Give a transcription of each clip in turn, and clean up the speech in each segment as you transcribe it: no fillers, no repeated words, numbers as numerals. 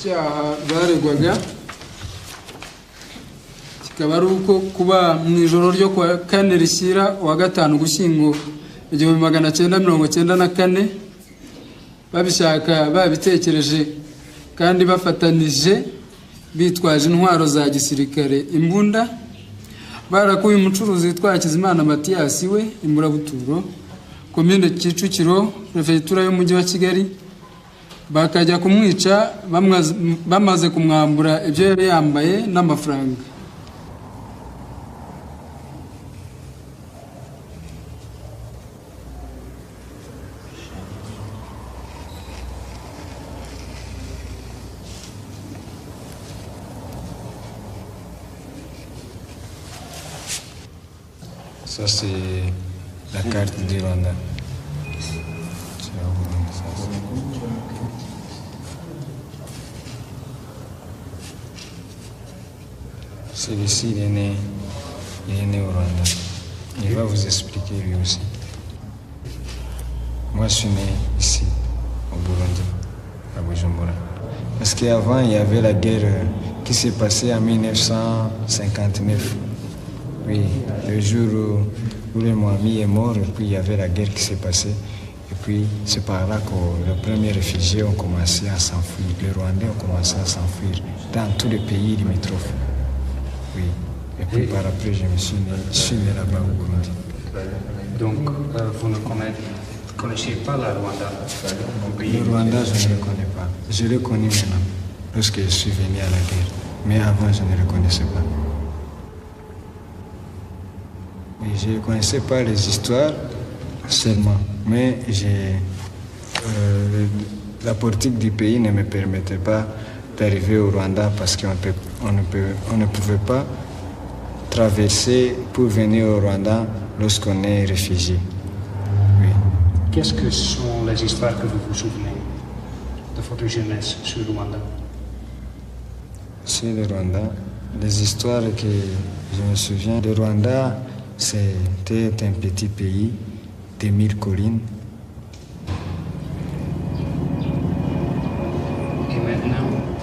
icyaha baregwaga kikaba ari uko kuba mu ijoro ryo kwa kane rishyira wa gatanu Ugushyingo 1994 babishaka babitekereje kandi bafatanije bitwaje intwaro za gisirikare imbunda barakuye umucuruzi witwa Hakizimana Mathias we Imurabuturo komine Kicukiro prefecture y'umujyi wa Kigali bakajya kumwica bamaze kumwambura ibyo yari yambaye n'amafaranga. Ça c'est la carte du Rwanda. Celui-ci, il est né au Rwanda. Il va vous expliquer lui aussi. Moi, je suis né ici, au Burundi, à Bujumbura. Parce qu'avant, il y avait la guerre qui s'est passée en 1959. Oui, le jour où le Mohamed est mort, et puis il y avait la guerre qui s'est passée. Et puis, c'est par là que les premiers réfugiés ont commencé à s'enfuir. Les Rwandais ont commencé à s'enfuir dans tous les pays limitrophes. Oui. Et puis par après, je suis né là-bas au Burundi. Donc, vous ne connaissez pas le Rwanda? Le Rwanda, je ne le connais pas. Je le connais maintenant, lorsque je suis venu à la guerre. Mais avant, je ne le connaissais pas. Et je ne connaissais pas les histoires seulement. Mais la politique du pays ne me permettait pas d'arriver au Rwanda parce qu'on ne pouvait pas traverser pour venir au Rwanda lorsqu'on est réfugié. Oui. Qu'est-ce que sont les histoires que vous vous souvenez de votre jeunesse sur le Rwanda? Sur le Rwanda, les histoires que je me souviens, le Rwanda, c'était un petit pays de 1000 collines.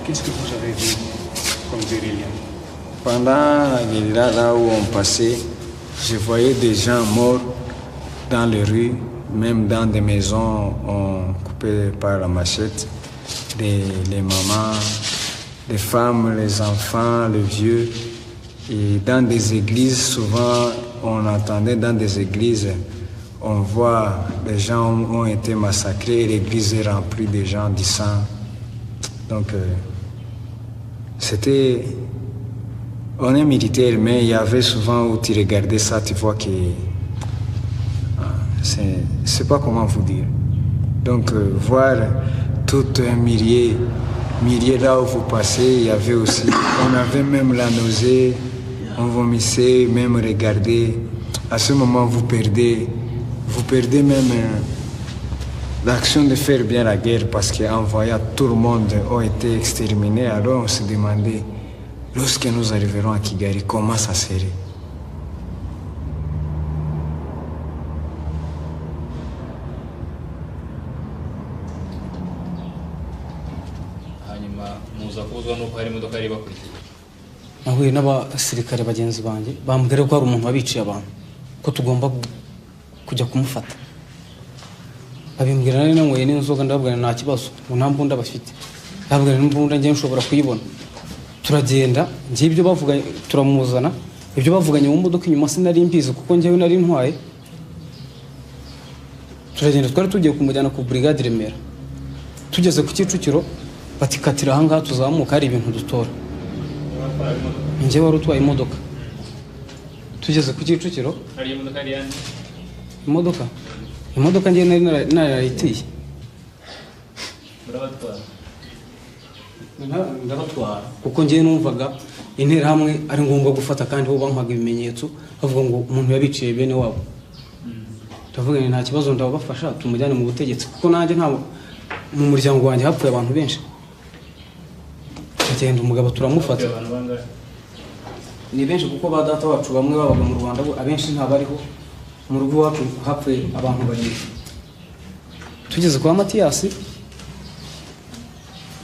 Qu'est-ce que vous avez vu comme guérilla? Pendant la guérilla, là où on passait, je voyais des gens morts dans les rues, même dans des maisons coupées par la machette, les mamans, les femmes, les enfants, les vieux. Et dans des églises, souvent, on entendait dans des églises, on voit des gens ont été massacrés et l'église est remplie de gens du sang. Donc, on est militaire, mais il y avait souvent où tu regardais ça, tu vois que c'est pas comment vous dire. Donc voir tout un millier là où vous passez, il y avait aussi, on avait même la nausée, on vomissait, même regarder. À ce moment, vous perdez même l'action de faire bien la guerre parce qu'en voyant tout le monde a été exterminé, alors on se demandait, lorsque nous arriverons à Kigali, comment ça serait? nahuye n'abasirikare bagenzi banjye bambwira ko hari umuntu wabiciye abantu ko tugomba kujya kumufata. Babimbwira nari nanyweye n'inzoga ndababwira nta kibazo ngo nta mbunda bafite. Ndababwira n'imbunda njye nshobora kuyibona. Turagenda njye ibyo bavuga turamuzana ibyo bavuganye mu modoka inyuma sinari mbizi kuko njyewe nari ntwaye. Turagenda twari tugiye kumujyana ku brigade Remera. Tugeze ku Kicukiro batikatira ahangaha tuzamuka hari ibintu dutora. Njye wari utwaye imodoka. Tugeze ku Kicukiro hari imodoka ari yandi imodoka njye nari narayitiye. Ndabatwara kuko njye numvaga intera hamwe ari ngombwa gufata kandi bo bampaga ibimenyetso bavuga ngo umuntu yabiciye bene wabo. Ndavuga nta kibazo ndabafasha tumujyane mu butegetsi kuko nanjye nta mu muryango wanjye hapfuye abantu benshi. Tugenda umugabo turamufata. Ni benshi kuko ba data wacu bamwe babaga mu Rwanda abenshi ntabariho. Mu rugo wacu hapfuye abantu babiri. Tugeze kwa Matiyasi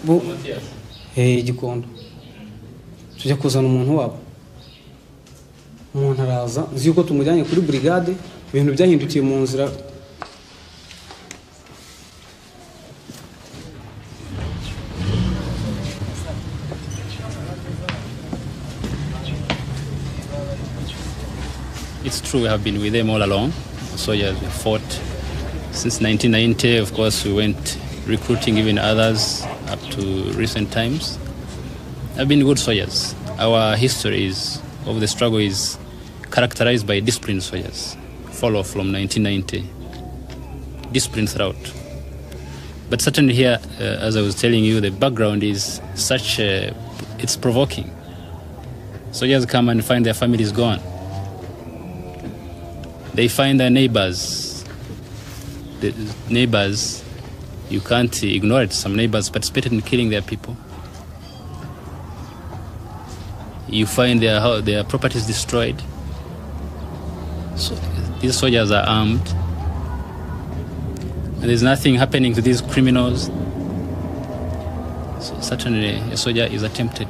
bo Gikondo tujya kuzana umuntu wabo. Umuntu araza nzi yuko tumujyanye kuri brigade ibintu byahindukiye mu nzira. It's true we have been with them all along. Soldiers we fought since 1990. Of course, we went recruiting even others up to recent times. Have been good soldiers. Our history of the struggle is characterized by disciplined soldiers. Follow from 1990. Discipline throughout. But certainly here, as I was telling you, the background is such, it's provoking. Soldiers come and find their families gone. They find their neighbors. The neighbors, you can't ignore it. Some neighbors participated in killing their people. You find their properties destroyed. So these soldiers are armed. And there's nothing happening to these criminals. So certainly a soldier is attempted.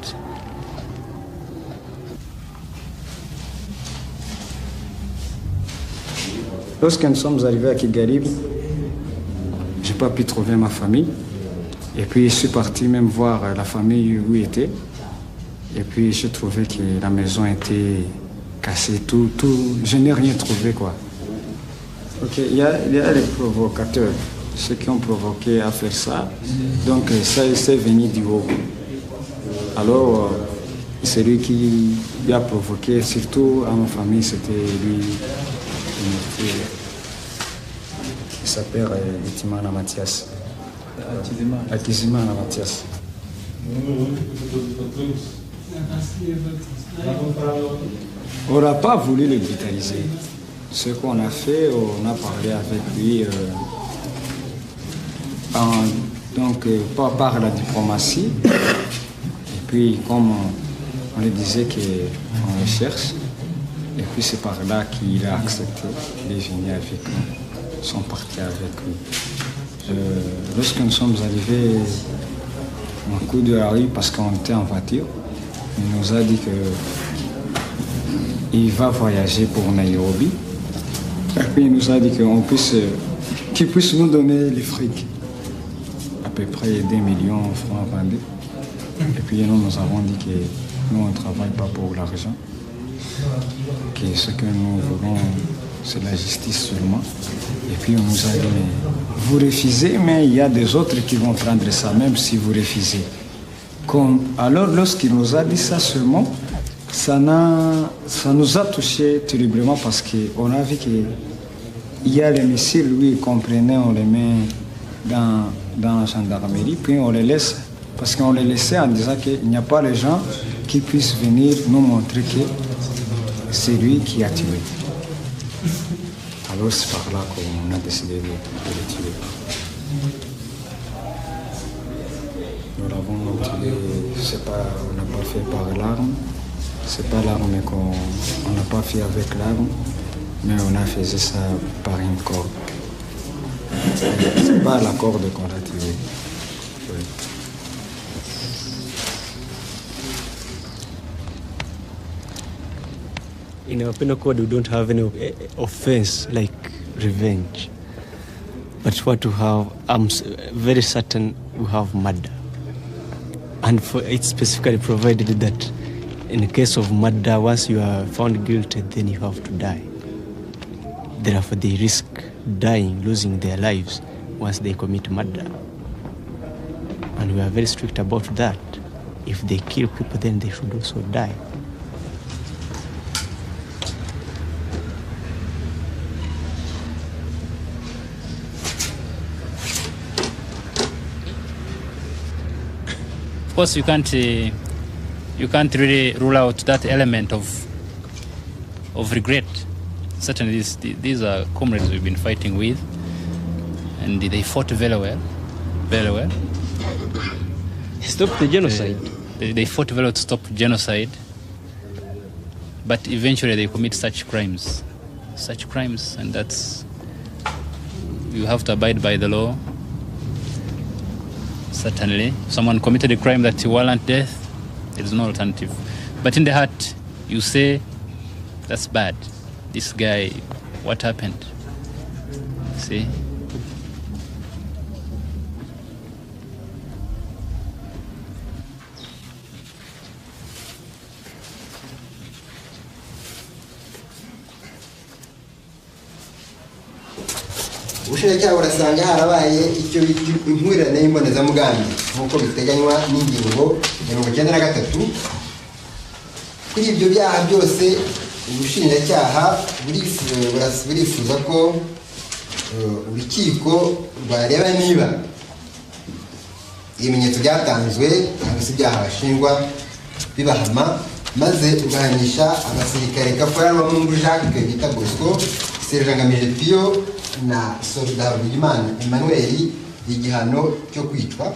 Lorsque nous sommes arrivés à Kigali, je n'ai pas pu trouver ma famille. Et puis je suis parti même voir la famille où il était. Et puis j'ai trouvé que la maison était cassée, tout. Je n'ai rien trouvé, quoi. Ok, il y a les provocateurs, ceux qui ont provoqué à faire ça. Donc ça, c'est venu du haut. Alors, c'est lui qui a provoqué, surtout à ma famille, c'était lui. Il s'appelle Itimana Mathias. Akizimana Mathias. On n'a pas voulu le brutaliser. Ce qu'on a fait, on a parlé avec lui par la diplomatie. Et puis, comme on lui disait qu'on le cherche, et puis c'est par là qu'il a accepté de venir avec nous. Ils sont partis avec lui. Lorsque nous sommes arrivés au coup de la rue, parce qu'on était en voiture, il nous a dit qu'il va voyager pour Nairobi. Et puis il nous a dit qu'il puisse nous donner les frics. À peu près 2 millions de francs vendus. Et puis nous avons dit que nous on ne travaille pas pour l'argent. Que ce que nous voulons, c'est la justice seulement. Et puis on nous a dit, vous refusez, mais il y a des autres qui vont prendre ça, même si vous refusez. Alors lorsqu'il nous a dit ça seulement, ça nous a touché terriblement parce qu'on a vu qu'il y a les missiles, lui, qu'on prenait, on les met dans la gendarmerie, puis on les laisse, parce qu'on les laissait en disant qu'il n'y a pas les gens qui puissent venir nous montrer que c'est lui qui a tué. Alors c'est par là qu'on a décidé de le tuer. Nous l'avons tué, on n'a pas fait par l'arme, c'est pas l'arme qu'on n'a pas fait avec l'arme, mais on a fait ça par une corde. C'est pas la corde qu'on a tué. Oui. In our penal code, we don't have any offense like revenge. But what we have, I'm very certain we have murder. And for it specifically provided that in case of murder, once you are found guilty, then you have to die. Therefore, they risk dying, losing their lives once they commit murder. And we are very strict about that. If they kill people, then they should also die. Of course, you can't really rule out that element of regret. Certainly, these are comrades we've been fighting with, and they fought very well. Stop the genocide. They fought very well to stop genocide, but eventually they commit such crimes, and that's, you have to abide by the law. Certainly, if someone committed a crime that warrant death, there is no alternative. But in the heart, you say, that's bad. This guy, what happened? See? ubushinjacyaha burasanga harabaye icyo bita inkurirane y'imbonezamugambi nk'uko biteganywa n'ingingo 93. Kuri ibyo byaha byose ubushinjacyaha burifuza ko urukiko rwareba niba ibimenyetso byatanzwe cyangwa se ibyaha bashinjwa bibahama, maze ugahanisha abasirikare Kaporal Mungu Jacques bita Bosco, Sergeant Ngamije Pio na Soldat Bugimana Emmanuel igihano cyo kwicwa.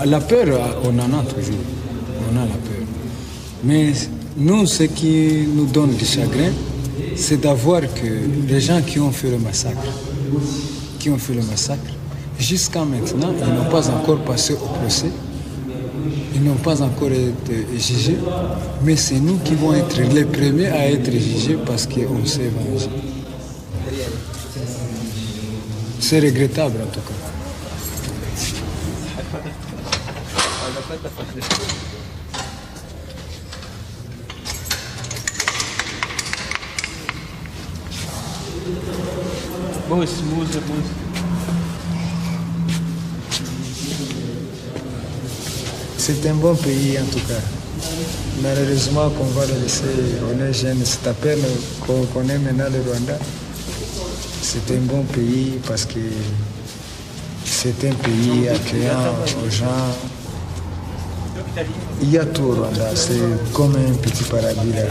La peur, on en a toujours. On a la peur. Mais nous, ce qui nous donne du chagrin, c'est d'avoir que les gens qui ont fait le massacre, jusqu'à maintenant, ils n'ont pas encore passé au procès. Ils n'ont pas encore été jugés. Mais c'est nous qui vont être les premiers à être jugés parce qu'on s'est vengé. C'est regrettable en tout cas. C'est un bon pays en tout cas. Malheureusement qu'on va le laisser, on est jeune, c'est à peine qu'on connaît maintenant le Rwanda. C'est un bon pays parce que c'est un pays accueillant aux gens. Il y a tout au Rwanda, c'est comme un petit paradis là.